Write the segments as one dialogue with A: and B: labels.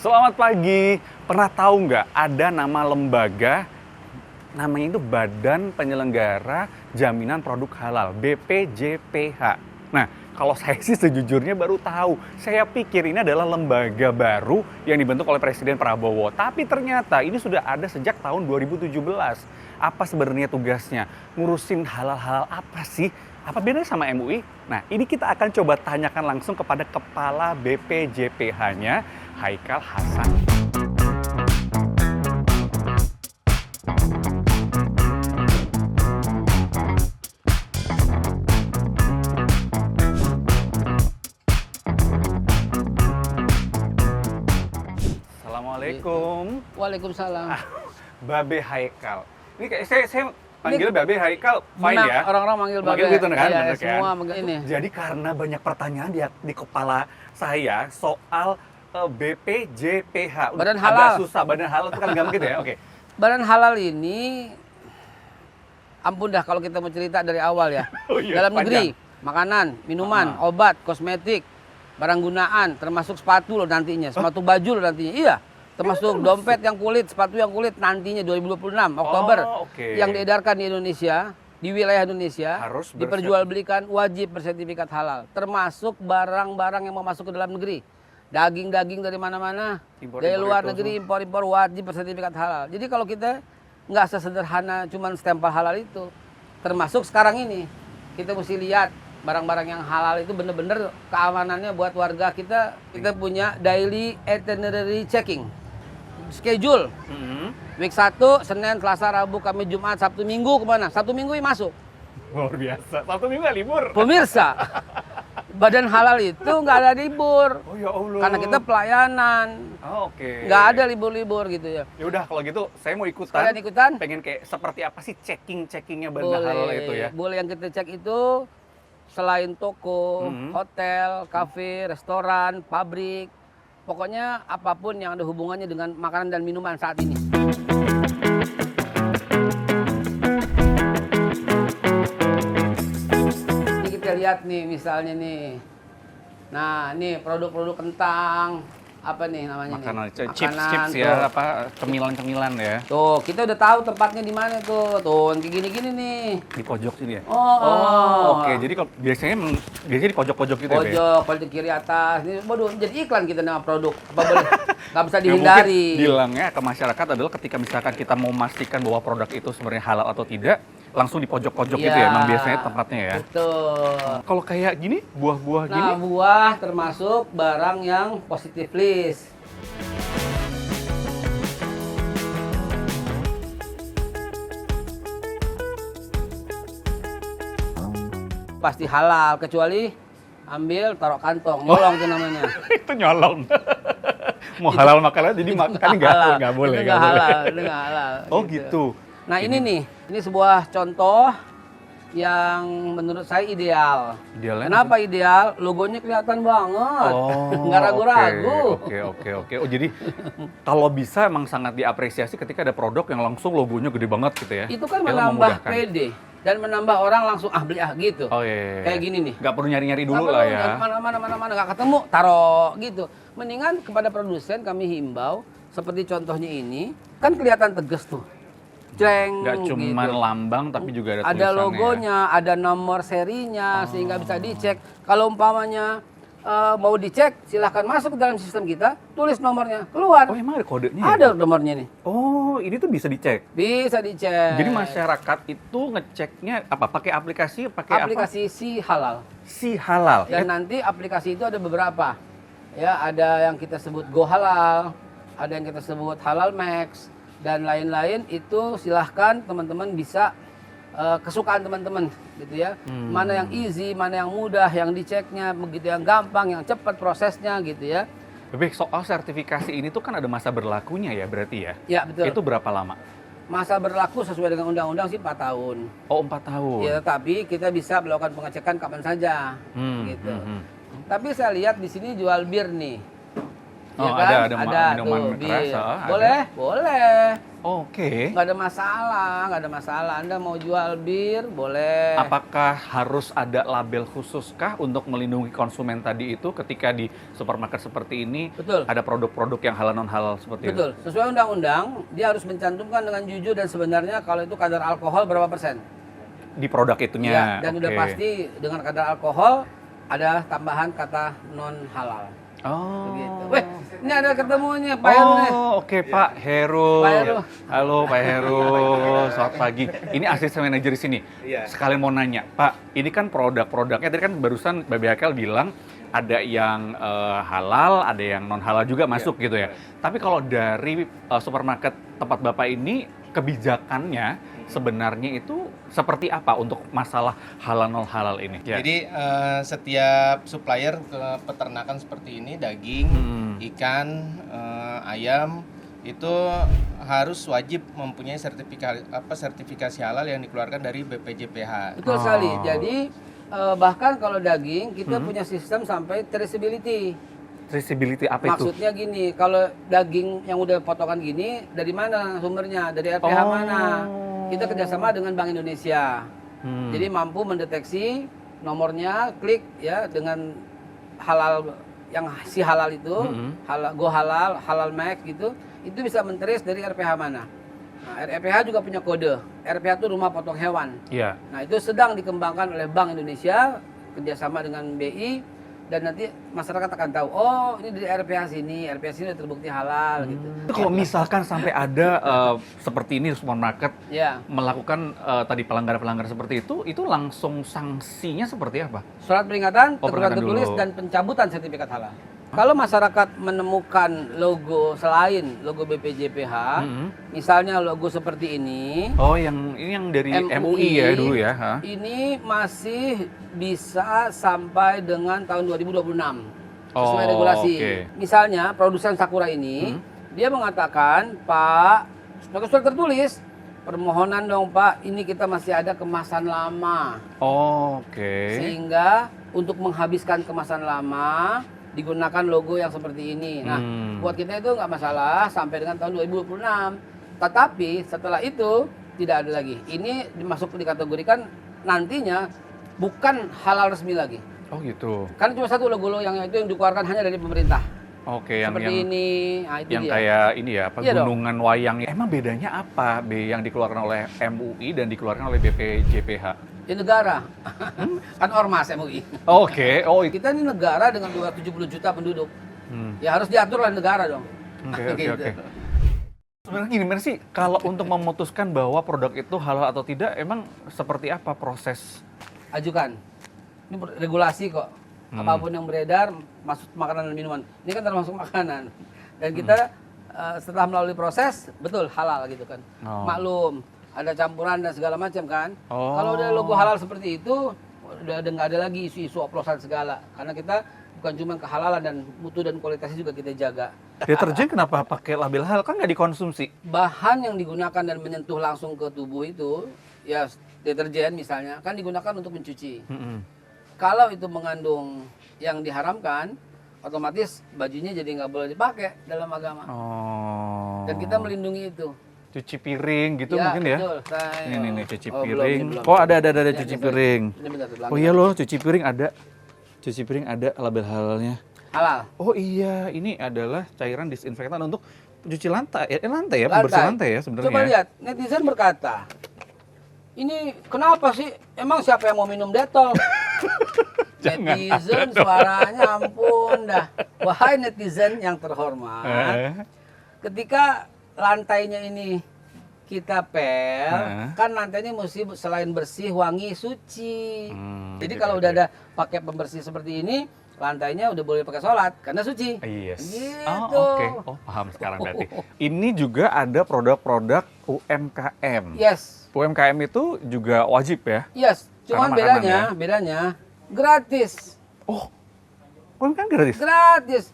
A: Selamat pagi. Pernah tahu nggak ada nama lembaga namanya itu Badan Penyelenggara Jaminan Produk Halal, BPJPH. Nah, kalau saya sih sejujurnya baru tahu. Saya pikir ini adalah lembaga baru yang dibentuk oleh Presiden Prabowo. Tapi ternyata ini sudah ada sejak tahun 2017. Apa sebenarnya tugasnya? Ngurusin halal-halal apa sih? Apa bedanya sama MUI? Nah, ini kita akan coba tanyakan langsung kepada Kepala BPJPH-nya, Haikal Hasan. Assalamualaikum.
B: Waalaikumsalam.
A: Babe Haikal. Ini kayak saya panggil Babe Haikal, fine
B: Memang
A: ya?
B: orang-orang manggil Babe.
A: Gitu kan?
B: Iya,
A: Bener kan?
B: semua manggil ini.
A: Jadi karena banyak pertanyaan di kepala saya soal BPJPH.
B: Badan
A: Agak
B: Halal.
A: susah, Badan Halal itu kan gampang gitu ya? Oke.
B: Badan halal ini, ampun dah kalau kita mau cerita dari awal ya.
A: Oh iya,
B: Dalam negeri,
A: panjang.
B: makanan, minuman, obat, kosmetik, barang gunaan, termasuk sepatu loh nantinya, sepatu baju loh nantinya. Iya, termasuk dompet yang kulit, sepatu yang kulit nantinya 2026 Oktober
A: oke.
B: yang diedarkan di Indonesia, di wilayah Indonesia,
A: Harus
B: diperjualbelikan wajib bersertifikat halal, termasuk barang-barang yang mau masuk ke dalam negeri. Daging-daging dari mana-mana, dari luar negeri, impor-impor wajib bersertifikat halal. Jadi kalau kita nggak sesederhana cuman stempel halal itu, termasuk sekarang ini, kita mesti lihat barang-barang yang halal itu bener-bener keamanannya buat warga kita. Kita punya daily itinerary checking, schedule. Week 1, Senin, Selasa, Rabu, Kamis, Jumat, Sabtu, Minggu kemana? Sabtu, Minggu masuk.
A: Luar biasa. Satu minggu nggak libur.
B: Pemirsa, badan halal itu nggak ada libur.
A: Oh ya Allah.
B: Karena kita pelayanan.
A: Oh, oke.
B: Nggak ada libur-libur gitu ya.
A: Ya udah kalau gitu saya mau ikutan.
B: Kalian ikutan?
A: Pengen kayak seperti apa sih checking-checkingnya Badan Halal itu ya?
B: Boleh, yang kita cek itu selain toko, hotel, kafe, restoran, pabrik. Pokoknya apapun yang ada hubungannya dengan makanan dan minuman saat ini. Ini kita lihat nih misalnya nih. Nah, ini produk-produk kentang. Apa nih namanya
A: Makanan,
B: nih?
A: chips ya, apa cemilan-cemilan ya.
B: Tuh, kita udah tahu tempatnya di mana tuh. Tuh, kayak gini-gini nih.
A: Di pojok sini ya?
B: Oh.
A: Oke. Jadi kalau biasanya di pojok-pojok gitu ya, Be?
B: Pojok kiri atas. Ini waduh, jadi iklan kita nama produk. Apa boleh? Nggak bisa
A: Yang
B: dihindari.
A: mungkin bilangnya ke masyarakat adalah ketika misalkan kita mau memastikan bahwa produk itu sebenarnya halal atau tidak, langsung di pojok-pojok gitu ya, emang biasanya tempatnya ya.
B: Betul.
A: Kalau kayak gini, buah-buah gini,
B: Nah, buah termasuk barang yang positif list. Pasti halal, kecuali ambil taruh kantong, nyolong itu namanya.
A: itu nyolong. Mau halal makannya jadi makan nggak boleh.
B: Itu nggak halal, itu nggak halal.
A: Oh gitu.
B: Nah ini nih, ini sebuah contoh yang menurut saya ideal.
A: Idealnya
B: Kenapa ideal? Logonya kelihatan banget, nggak ragu-ragu.
A: Oke. Oh jadi kalau bisa emang sangat diapresiasi ketika ada produk yang langsung logonya gede banget gitu ya.
B: Itu kan
A: Itu
B: menambah
A: memudahkan.
B: PD dan menambah orang langsung beli gitu.
A: Oh iya.
B: Kayak gini nih.
A: Nggak perlu nyari-nyari dulu
B: Nggak
A: lah
B: perlu,
A: ya.
B: Mana nggak ketemu, taruh gitu. Mendingan kepada produsen kami himbau seperti contohnya ini, kan kelihatan tegas tuh. Jreng,
A: Nggak cuma
B: gitu.
A: lambang tapi juga ada
B: Ada
A: tulisannya.
B: logonya, ada nomor serinya sehingga bisa dicek. Kalau umpamanya mau dicek, silahkan masuk ke dalam sistem kita, tulis nomornya, keluar.
A: Oh emang ada kodenya?
B: Ada nomornya nih,
A: Oh ini tuh bisa dicek.
B: bisa dicek.
A: Jadi masyarakat itu ngeceknya apa? Pakai aplikasi? Pakai
B: aplikasi Si Halal.
A: apa? Si halal.
B: Dan nanti aplikasi itu ada beberapa. Ya, ada yang kita sebut Go Halal, ada yang kita sebut Halal Max, dan lain-lain. Itu silahkan teman-teman bisa kesukaan teman-teman gitu ya. Mana yang easy, mana yang mudah, yang diceknya begitu, yang gampang, yang cepat prosesnya gitu ya.
A: Bebek, soal sertifikasi ini tuh kan ada masa berlakunya ya berarti ya?
B: Ya betul.
A: Itu berapa lama?
B: Masa berlaku sesuai dengan undang-undang sih 4 tahun.
A: Oh 4 tahun.
B: Ya, tetapi kita bisa melakukan pengecekan kapan saja gitu. Tapi saya lihat di sini jual bir nih.
A: Oh,
B: Ya kan?
A: ada minuman
B: tuh,
A: keras,
B: bir.
A: ada.
B: Boleh, boleh.
A: Oke.
B: Nggak ada masalah, nggak ada masalah. Anda mau jual bir, boleh.
A: Apakah harus ada label khususkah untuk melindungi konsumen tadi itu ketika di supermarket seperti ini?
B: Betul.
A: Ada produk-produk yang halal non halal seperti
B: Betul. Sesuai undang-undang, dia harus mencantumkan dengan jujur dan sebenarnya kalau itu kadar alkohol berapa persen.
A: itu? Di produk itunya.
B: Ya, dan
A: Oke.
B: udah pasti dengan kadar alkohol ada tambahan kata non halal.
A: Oh.
B: Begitu. Weh, ini ada ketemunya Pak Heru nih.
A: Oke Pak Heru.
B: Pak Heru.
A: Halo Pak Heru, selamat pagi. Ini asisten manajer di sini.
C: Iya.
A: Sekalian mau nanya, Pak, ini kan produk-produknya tadi kan barusan Baby Hakel bilang ada yang halal, ada yang non halal juga masuk gitu ya. Tapi kalau dari supermarket tempat Bapak ini kebijakannya sebenarnya itu seperti apa untuk masalah halal non halal ini? Ya.
C: Jadi setiap supplier ke peternakan seperti ini, daging, ikan, ayam itu harus wajib mempunyai sertifikasi halal yang dikeluarkan dari BPJPH.
B: Betul sekali. Jadi bahkan kalau daging kita punya sistem sampai traceability.
A: Traceability apa itu?
B: Maksudnya gini, kalau daging yang udah potongan gini dari mana sumbernya? Dari RPH mana? Kita kerjasama dengan Bank Indonesia. Jadi mampu mendeteksi nomornya, klik ya dengan halal yang si halal itu, halal, go halal, halal max gitu, itu bisa mentrace dari RPH mana. Nah, RPH juga punya kode. RPH itu rumah potong hewan.
A: Iya.
B: Nah, itu sedang dikembangkan oleh Bank Indonesia kerjasama dengan BI. Dan nanti masyarakat akan tahu, oh ini dari RPH sini udah terbukti halal gitu.
A: Kalau misalkan sampai ada seperti ini supermarket
B: Ya,
A: melakukan tadi pelanggaran-pelanggaran seperti itu langsung sanksinya seperti apa?
B: surat peringatan,
A: Oh,
B: teguran
A: peringatan
B: tertulis
A: dulu.
B: dan pencabutan sertifikat halal. Kalau masyarakat menemukan logo selain logo BPJPH, misalnya logo seperti ini,
A: Oh, ini yang dari MUI ya dulu ya? Ha?
B: ini masih bisa sampai dengan tahun 2026 sesuai
A: Oh,
B: regulasi.
A: oke.
B: Misalnya produsen Sakura ini, dia mengatakan, Pak, sebagai surat tertulis, permohonan dong Pak, ini kita masih ada kemasan lama.
A: Oh, oke.
B: Sehingga untuk menghabiskan kemasan lama, digunakan logo yang seperti ini. Nah, buat kita itu nggak masalah sampai dengan tahun 2026. Tetapi setelah itu tidak ada lagi. Ini dimasuk dikategorikan nantinya bukan halal resmi lagi.
A: Oh gitu.
B: Karena cuma satu logo yang itu yang dikeluarkan hanya dari pemerintah.
A: Oke,
B: Seperti ini, nah itu
A: yang
B: dia.
A: kayak ini ya, apa
B: Iya dong.
A: gunungan wayang. Emang bedanya apa yang dikeluarkan oleh MUI dan dikeluarkan oleh BPJPH?
B: Di negara, kan ormas MUI.
A: Oke, oh itu.
B: Kita ini negara dengan 270 juta penduduk.
A: Hmm.
B: Ya harus diatur oleh negara dong.
A: Oke, oke,
B: Gitu.
A: oke. Sebenarnya gimana sih kalau untuk memutuskan bahwa produk itu halal atau tidak, emang seperti apa proses?
B: Ajukan. Ini regulasi kok. Apapun yang beredar masuk makanan dan minuman. Ini kan termasuk makanan. Dan kita setelah melalui proses betul halal gitu kan.
A: Oh.
B: Maklum ada campuran dan segala macam kan.
A: Oh.
B: Kalau udah logo halal seperti itu udah nggak ada lagi isu-isu oplosan segala. Karena kita bukan cuma kehalalan dan mutu dan kualitasnya juga kita jaga.
A: Deterjen kenapa pakai label halal? Kan nggak dikonsumsi.
B: Bahan yang digunakan dan menyentuh langsung ke tubuh itu ya deterjen misalnya kan digunakan untuk mencuci. Kalau itu mengandung yang diharamkan, otomatis bajunya jadi nggak boleh dipakai dalam agama.
A: Oh.
B: Dan kita melindungi itu.
A: Cuci piring gitu
B: Ya,
A: mungkin ya?
B: betul. Saya-
A: Ini cuci
B: Oh, belum,
A: piring.
B: belum.
A: Oh ada
B: Ini
A: cuci
B: bentar.
A: piring.
B: Ini bentar, sebelah
A: Oh iya loh, cuci piring ada. Cuci piring ada label halalnya.
B: halal.
A: Oh iya, ini adalah cairan disinfektan untuk cuci lantai. Lantai ya, pembersih lantai ya sebenarnya.
B: Coba lihat, netizen berkata, ini kenapa sih? Emang siapa yang mau minum Detol?
A: Jangan
B: Netizen suaranya ampun dah. Wahai netizen yang terhormat, ketika lantainya ini kita pel, kan lantainya mesti selain bersih, wangi, suci. Jadi kalau udah ada pakai pembersih seperti ini, lantainya udah boleh pakai sholat karena suci.
A: Yes.
B: Gitu.
A: Oh, oke. Oh, paham sekarang berarti. Ini juga ada produk-produk UMKM.
B: Yes,
A: UMKM itu juga wajib ya?
B: yes. Cuman
A: Karena makanan
B: bedanya,
A: ya?
B: bedanya gratis.
A: Oh, UMKM gratis?
B: Gratis.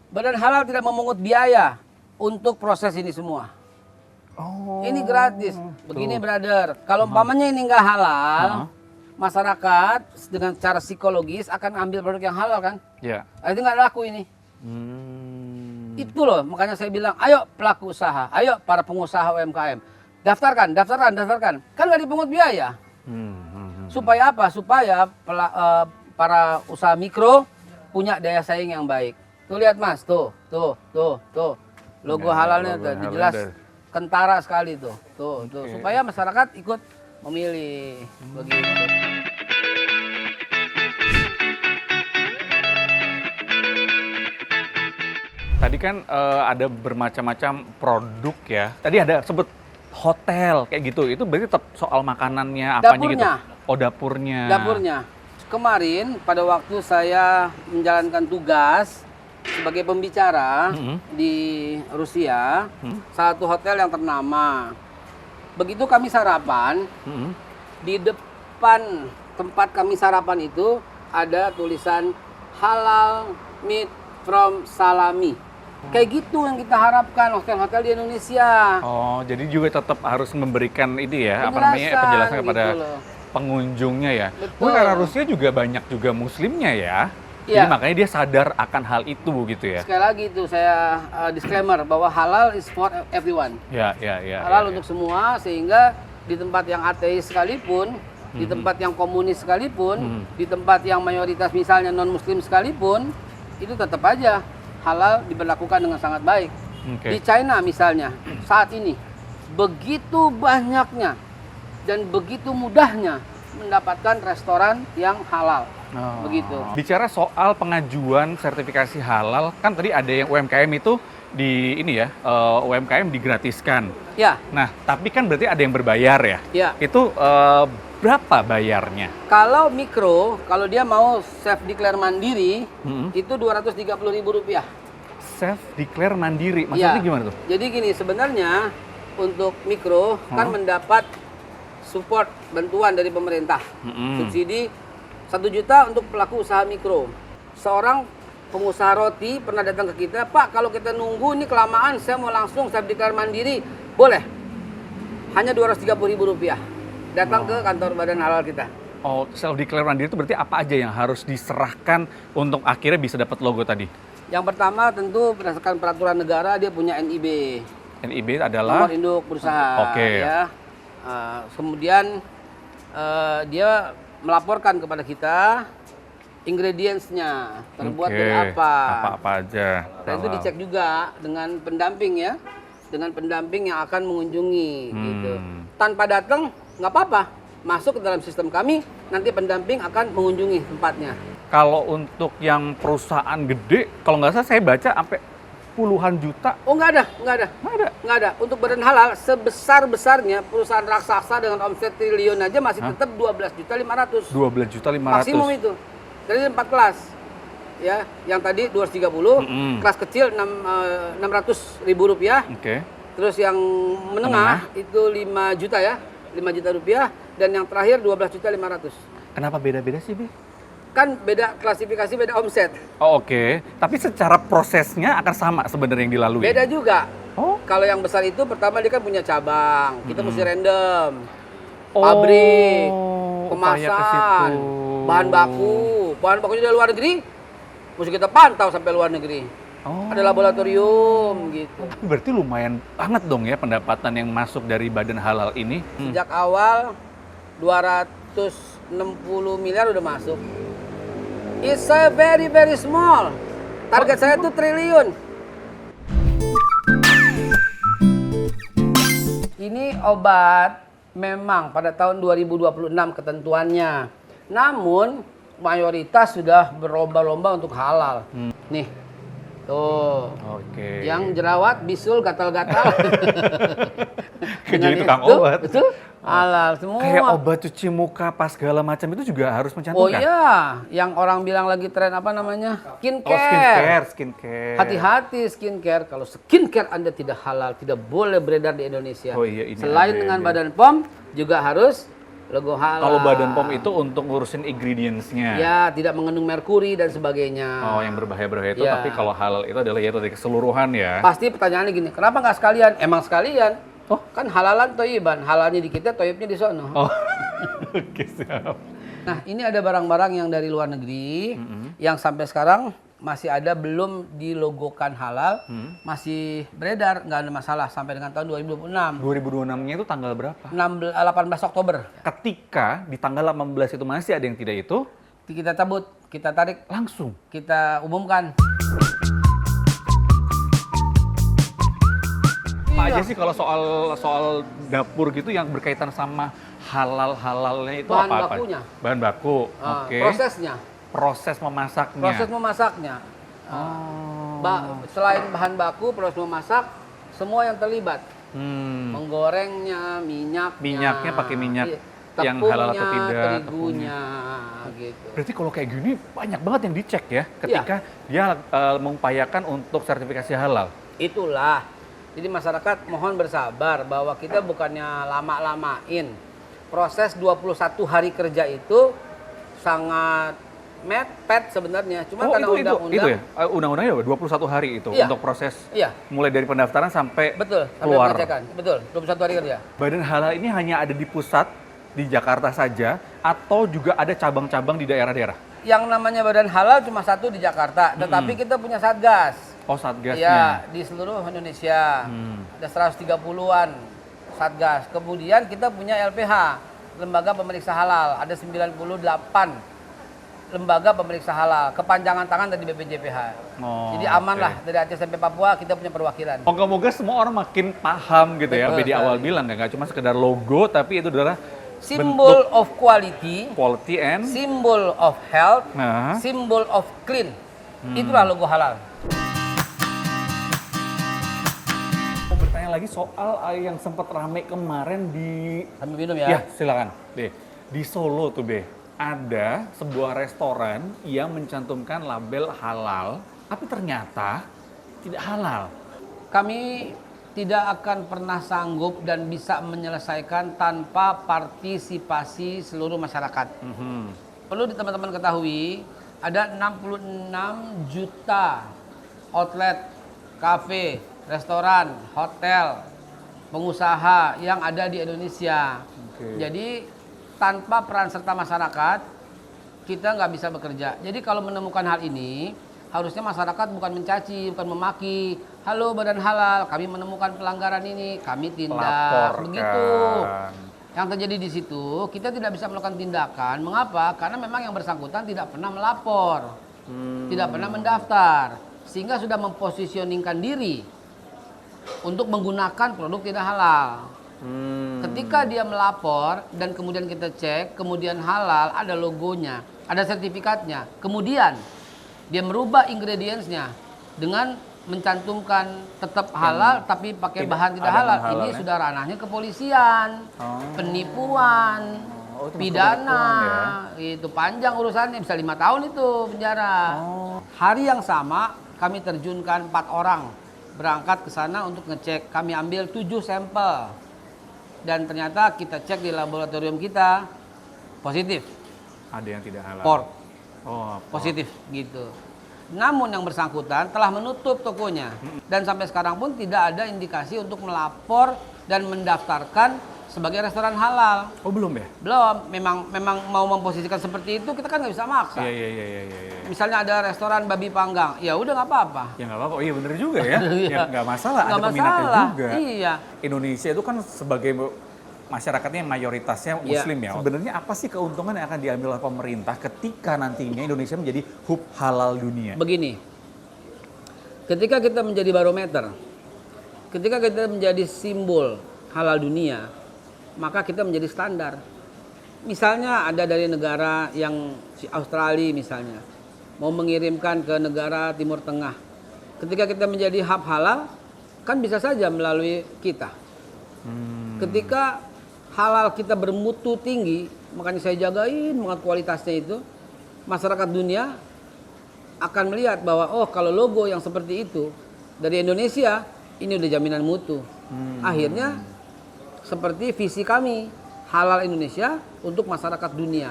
B: Badan halal tidak memungut biaya untuk proses ini semua.
A: Oh.
B: Ini gratis. Begini brother, kalau umpamanya ini nggak halal, masyarakat dengan cara psikologis akan ambil produk yang halal kan?
A: Ya.
B: Itu nggak laku ini. Itu loh, makanya saya bilang, ayo pelaku usaha, ayo para pengusaha UMKM, daftarkan. Kan nggak dipungut biaya. Supaya apa? Supaya para usaha mikro punya daya saing yang baik. Tuh lihat Mas, tuh. Logo halalnya tuh jelas kentara sekali tuh. Tuh. Supaya masyarakat ikut memilih begitu.
A: Tadi kan ada bermacam-macam produk ya. Tadi ada sebut hotel kayak gitu. Itu berarti tetap soal makanannya, apanya gitu. Oh, dapurnya.
B: Kemarin pada waktu saya menjalankan tugas sebagai pembicara di Rusia, satu hotel yang ternama. Begitu kami sarapan, di depan tempat kami sarapan itu ada tulisan halal meat from Salami. Kayak gitu yang kita harapkan hotel-hotel di Indonesia.
A: Oh, jadi juga tetap harus memberikan itu ya, penjelasan kepada
B: gitu
A: pengunjungnya ya.
B: Betul.
A: Karena Rusia juga banyak juga muslimnya ya. Jadi makanya dia sadar akan hal itu gitu ya.
B: Sekali lagi itu saya disclaimer bahwa halal is for everyone.
A: Ya.
B: Halal untuk semua, sehingga di tempat yang ateis sekalipun, di tempat yang komunis sekalipun, di tempat yang mayoritas misalnya non-muslim sekalipun, itu tetap aja halal diberlakukan dengan sangat baik. Di China misalnya, saat ini begitu banyaknya dan begitu mudahnya mendapatkan restoran yang halal. Begitu.
A: Bicara soal pengajuan sertifikasi halal, kan tadi ada yang UMKM itu di ini ya, UMKM digratiskan.
B: Ya.
A: Nah, tapi kan berarti ada yang berbayar ya?
B: Ya.
A: Itu berapa bayarnya?
B: Kalau mikro, kalau dia mau self declare mandiri, itu Rp230.000.
A: Self declare mandiri, maksudnya gimana tuh?
B: Jadi gini, sebenarnya untuk mikro kan mendapat support bantuan dari pemerintah, subsidi 1 juta untuk pelaku usaha mikro. Seorang pengusaha roti pernah datang ke kita, Pak, kalau kita nunggu ini kelamaan, saya mau langsung self declare mandiri, boleh. Hanya Rp230.000. Datang ke kantor Badan Halal kita.
A: Oh, self declare mandiri itu berarti apa aja yang harus diserahkan untuk akhirnya bisa dapat logo tadi?
B: Yang pertama tentu berdasarkan peraturan negara dia punya NIB.
A: NIB adalah
B: nomor induk berusaha. Ya. Kemudian dia melaporkan kepada kita ingredients-nya, terbuat dari apa.
A: Apa aja.
B: Dan itu dicek juga dengan pendamping ya, dengan pendamping yang akan mengunjungi gitu. Tanpa datang nggak apa-apa, masuk ke dalam sistem kami, nanti pendamping akan mengunjungi tempatnya.
A: Kalau untuk yang perusahaan gede, kalau nggak salah saya baca sampai puluhan juta.
B: Oh, nggak ada. Untuk badan halal sebesar-besarnya perusahaan raksasa dengan omset triliun aja masih tetap 12.500.000.
A: 12.500.000.
B: Maksimum itu. Dari 4 kelas. Ya, yang tadi 230, kelas kecil 600.000 rupiah. Terus yang menengah itu 5 juta ya, 5 juta rupiah, dan yang terakhir 12.500.000.
A: Kenapa beda-beda sih, Bi?
B: Kan beda klasifikasi, beda omset.
A: Oh, oke. Tapi secara prosesnya akan sama sebenarnya yang dilalui.
B: Beda juga.
A: Oh.
B: Kalau yang besar itu pertama dia kan punya cabang. Kita mesti random. Pabrik, kemasan, bahan baku. Bahan bakunya dari luar negeri, mesti kita pantau sampai luar negeri. Ada laboratorium gitu.
A: Berarti lumayan banget dong ya pendapatan yang masuk dari badan halal ini.
B: Sejak awal 260 miliar udah masuk. It's a very very small. Target saya tuh triliun. Ini obat memang pada tahun 2026 ketentuannya. Namun mayoritas sudah berlomba-lomba untuk halal. Nih. Tuh.
A: Oke.
B: Yang jerawat, bisul, gatal-gatal.
A: Jadi tukang obat.
B: Betul? Halal semua.
A: Kayak obat cuci muka pas segala macam itu juga harus mencantumkan.
B: Oh iya, yang orang bilang lagi tren apa namanya?
A: Skincare. Skincare.
B: Hati-hati skincare. Kalau skincare Anda tidak halal, tidak boleh beredar di Indonesia.
A: Oh iya, ini
B: selain dengan Badan POM, juga harus logo halal.
A: Kalau Badan POM itu untuk ngurusin ingredients-nya.
B: Ya, tidak mengandung merkuri dan sebagainya.
A: Oh, yang berbahaya-berbahaya itu.
B: Ya.
A: Tapi kalau halal itu adalah ya dari keseluruhan ya.
B: Pasti pertanyaannya gini, kenapa nggak sekalian? Emang sekalian. Oh, kan halalan toyiban, halalnya di kita, toyibnya di sono.
A: Oh, oke siap.
B: Nah, ini ada barang-barang yang dari luar negeri, yang sampai sekarang masih ada belum dilogokan halal, masih beredar, nggak ada masalah sampai dengan tahun 2026.
A: 2026-nya itu tanggal berapa?
B: 18 Oktober.
A: Ketika di tanggal 18 itu masih ada yang tidak itu,
B: Kita cabut, kita tarik,
A: langsung.
B: kita umumkan.
A: Apa aja sih kalau soal dapur gitu yang berkaitan sama halalnya itu
B: Bahan
A: apa-apa?
B: bakunya.
A: Bahan baku.
B: Ah,
A: Oke.
B: prosesnya.
A: Proses memasaknya.
B: Proses memasaknya.
A: Oh.
B: Selain bahan baku, proses memasak, semua yang terlibat. Menggorengnya,
A: Minyaknya pakai minyak
B: iya,
A: yang halal atau
B: tepungnya,
A: tidak,
B: terigunya, gitu.
A: Berarti kalau kayak gini banyak banget yang dicek ya ketika dia mengupayakan untuk sertifikasi halal.
B: Itulah. Jadi masyarakat mohon bersabar bahwa kita bukannya lama-lamain. Proses 21 hari kerja itu sangat mepet sebenarnya. Cuma karena undang-undang
A: itu ya? Undang-undangnya 21 hari itu
B: Iya.
A: untuk proses
B: Iya,
A: mulai dari pendaftaran sampai
B: betul, sampai
A: keluar.
B: pengecekan. Betul, 21 hari kerja.
A: Badan halal ini hanya ada di pusat di Jakarta saja atau juga ada cabang-cabang di daerah-daerah?
B: Yang namanya badan halal cuma satu di Jakarta, tetapi kita punya satgas.
A: Oh, satgasnya.
B: Iya, di seluruh Indonesia. Ada 130-an satgas. Kemudian kita punya LPH, Lembaga Pemeriksa Halal. Ada 98 lembaga pemeriksa halal. Kepanjangan tangan dari BPJPH.
A: Oh,
B: Jadi aman
A: oke.
B: lah, dari Aceh sampai Papua kita punya perwakilan.
A: Moga-moga semua orang makin paham gitu ya.
B: Betul
A: Di awal
B: sekali.
A: bilang nggak cuma sekedar logo, tapi itu adalah
B: Symbol of quality,
A: quality and
B: symbol of health,
A: nah,
B: symbol of clean. Itulah logo halal.
A: mau bertanya lagi soal yang sempat rame kemarin di
B: Sambil minum
A: ya
B: ya.
A: silakan Be. Di Solo tuh Be, ada sebuah restoran yang mencantumkan label halal, tapi ternyata tidak halal.
B: Kami tidak akan pernah sanggup dan bisa menyelesaikan tanpa partisipasi seluruh masyarakat. Perlu teman-teman ketahui, ada 66 juta outlet, kafe, restoran, hotel, pengusaha yang ada di Indonesia.
A: Oke.
B: Jadi tanpa peran serta masyarakat, kita nggak bisa bekerja. Jadi kalau menemukan hal ini, harusnya masyarakat bukan mencaci, bukan memaki. Halo Badan Halal, kami menemukan pelanggaran ini, kami tindak.
A: Laporkan.
B: Begitu. Yang terjadi di situ, kita tidak bisa melakukan tindakan. Mengapa? Karena memang yang bersangkutan tidak pernah melapor, tidak pernah mendaftar, sehingga sudah mempositioningkan diri untuk menggunakan produk tidak halal. Ketika dia melapor dan kemudian kita cek, kemudian halal, ada logonya, ada sertifikatnya, kemudian dia merubah ingredientsnya dengan mencantumkan tetap halal tapi pakai bahan tidak
A: ada
B: halal.
A: non-halal,
B: Ini
A: ya?
B: sudah ranahnya kepolisian, penipuan,
A: Oh, itu masuk
B: pidana,
A: penipuan
B: itu panjang urusannya, bisa 5 tahun itu penjara. Hari yang sama kami terjunkan 4 orang berangkat ke sana untuk ngecek. Kami ambil 7 sampel dan ternyata kita cek di laboratorium kita positif,
A: Ada yang tidak halal.
B: pork
A: Oh,
B: positif gitu. Namun yang bersangkutan telah menutup tokonya dan sampai sekarang pun tidak ada indikasi untuk melapor dan mendaftarkan sebagai restoran halal.
A: Oh, belum ya?
B: Belum, memang mau memposisikan seperti itu kita kan nggak bisa maksa.
A: Iya.
B: Misalnya ada restoran babi panggang, ya udah nggak apa-apa.
A: Ya nggak apa-apa. Oh, iya bener juga ya.
B: Iya.
A: Ya nggak masalah.
B: Nggak
A: ada peminatnya
B: masalah.
A: juga.
B: Iya.
A: Indonesia itu kan sebagai masyarakatnya mayoritasnya Muslim ya. Sebenarnya apa sih keuntungan yang akan diambil oleh pemerintah ketika nantinya Indonesia menjadi hub halal dunia?
B: Begini, ketika kita menjadi barometer, ketika kita menjadi simbol halal dunia, maka kita menjadi standar. Misalnya ada dari negara yang Australia misalnya, mau mengirimkan ke negara Timur Tengah. Ketika kita menjadi hub halal, kan bisa saja melalui kita. Ketika halal kita bermutu tinggi, makanya saya jagain banget kualitasnya itu, masyarakat dunia akan melihat bahwa oh kalau logo yang seperti itu dari Indonesia, ini udah jaminan mutu. Akhirnya seperti visi kami, halal Indonesia untuk masyarakat dunia.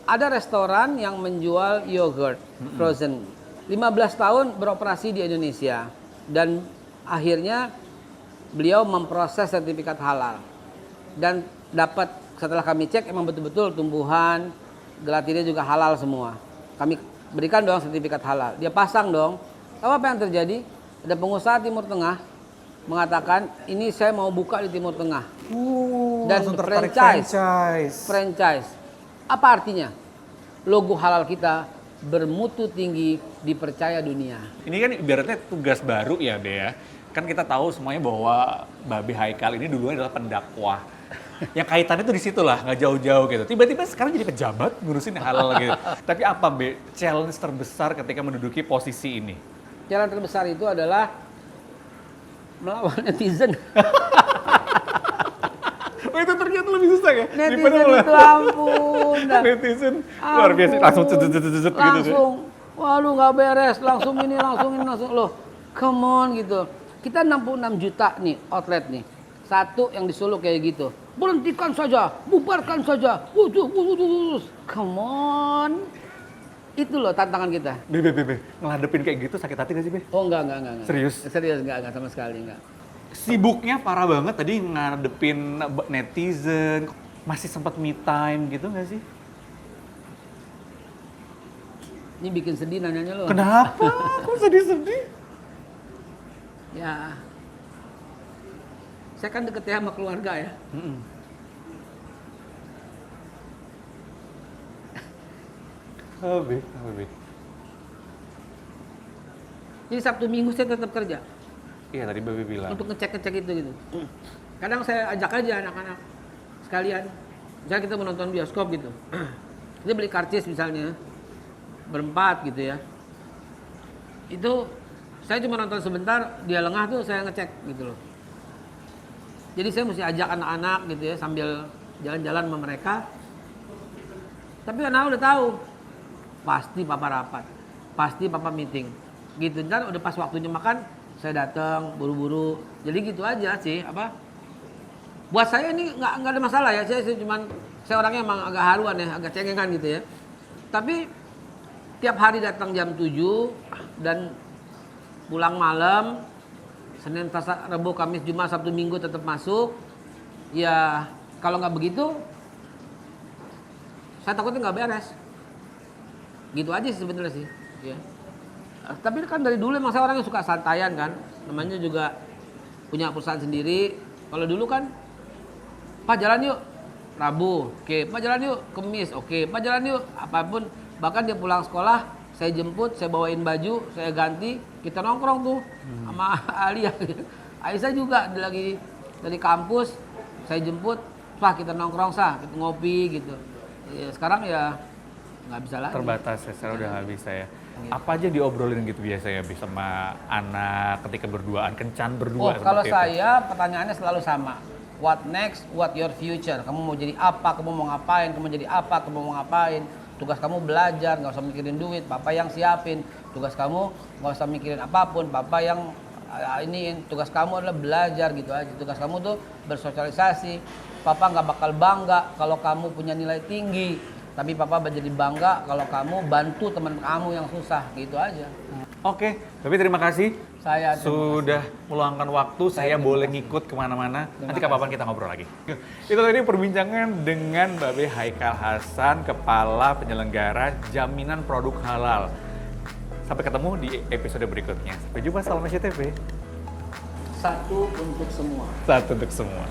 B: Ada restoran yang menjual yogurt frozen. 15 tahun beroperasi di Indonesia dan akhirnya beliau memproses sertifikat halal. Dan dapat setelah kami cek emang betul-betul tumbuhan gelatinnya juga halal semua. Kami berikan dong sertifikat halal. Dia pasang dong. Tahu apa yang terjadi? Ada pengusaha Timur Tengah mengatakan, ini saya mau buka di Timur Tengah. Dan
A: langsung tertarik
B: franchise. Apa artinya? Logo halal kita bermutu tinggi, dipercaya dunia.
A: Ini kan ibaratnya tugas baru ya, Be ya. Kan kita tahu semuanya bahwa Babe Haikal ini dulunya adalah pendakwah. Yang kaitannya tuh di situ lah, nggak jauh-jauh gitu. Tiba-tiba sekarang jadi pejabat ngurusin halal gitu. Tapi apa, Be, challenge terbesar ketika menduduki posisi ini?
B: Challenge terbesar itu adalah melawan netizen.
A: Oh, itu ternyata lebih susah ya?
B: Netizen itu ampun.
A: Netizen luar biasa, langsung gitu.
B: Langsung, waduh nggak beres, langsung ini, langsung. Loh, come on gitu. Kita 66 juta nih outlet nih. Satu yang di Solo kayak gitu. Berhentikan saja, bubarkan saja. Come on. Itu loh tantangan kita.
A: Be, ngeladepin kayak gitu sakit hati gak sih, Be?
B: Oh enggak.
A: Serius?
B: Serius enggak sama sekali enggak.
A: Sibuknya parah banget tadi ngadepin netizen, masih sempat me time gitu nggak sih?
B: Ini bikin sedih nanyanya lo.
A: Kenapa? Kok sedih-sedih?
B: Ya, saya kan deket ya sama keluarga ya.
A: Be.
B: Jadi Sabtu Minggu saya tetap kerja.
A: Iya tadi Babe bilang.
B: Untuk ngecek itu gitu. Kadang saya ajak aja anak-anak sekalian. Misalnya kita menonton bioskop gitu. Kita beli karcis misalnya berempat gitu ya. Itu saya cuma nonton sebentar, dia lengah tuh saya ngecek gitu loh. Jadi saya mesti ajak anak-anak gitu ya sambil jalan-jalan sama mereka. Tapi anak udah tahu, pasti papa rapat, pasti papa meeting. Gitu, ntar udah pas waktunya makan, saya datang buru-buru. Jadi gitu aja sih, apa? Buat saya ini nggak ada masalah ya. Saya orangnya emang agak haruan ya, agak cengengan gitu ya. Tapi tiap hari datang jam 7 dan pulang malam, Senin, Selasa, Rabu, Kamis, Jumat, Sabtu, Minggu tetap masuk. Ya kalau nggak begitu, saya takutnya nggak beres. Gitu aja sih sebenarnya sih. Ya. Tapi kan dari dulu emang saya orang yang suka santaian kan. Namanya juga punya perusahaan sendiri. Kalau dulu kan, Pak jalan yuk, Rabu, oke. Pak jalan yuk, Kemis, oke. Pak jalan yuk, apapun. Bahkan dia pulang sekolah, saya jemput, saya bawain baju, saya ganti, kita nongkrong tuh sama Alia. Aisyah juga lagi dari kampus, saya jemput, Pak kita nongkrong kita ngopi gitu. Ya, sekarang ya nggak bisa lagi.
A: Terbatas ya, sekarang udah nggak bisa ya. Apa aja diobrolin gitu biasanya bisa sama anak ketika berduaan, kencan berdua?
B: Kalau
A: itu?
B: saya pertanyaannya selalu sama. What next? What your future? Kamu mau jadi apa? Kamu mau ngapain? Kamu jadi apa? Kamu mau ngapain? Tugas kamu belajar, nggak usah mikirin duit, papa yang siapin. Tugas kamu nggak usah mikirin apapun, papa yang iniin. Tugas kamu adalah belajar gitu aja. Tugas kamu tuh bersosialisasi. Papa nggak bakal bangga kalau kamu punya nilai tinggi, tapi papa menjadi bangga kalau kamu bantu teman kamu yang susah, gitu aja.
A: Oke, tapi terima kasih.
B: Saya
A: sudah meluangkan waktu, saya boleh ngikut kemana-mana. Nanti kapan kita ngobrol lagi. Itu tadi perbincangan dengan Babe Haikal Hasan, Kepala Penyelenggara Jaminan Produk Halal. Sampai ketemu di episode berikutnya. Sampai jumpa, salam SCTV.
B: Satu untuk semua.
A: Satu untuk semua.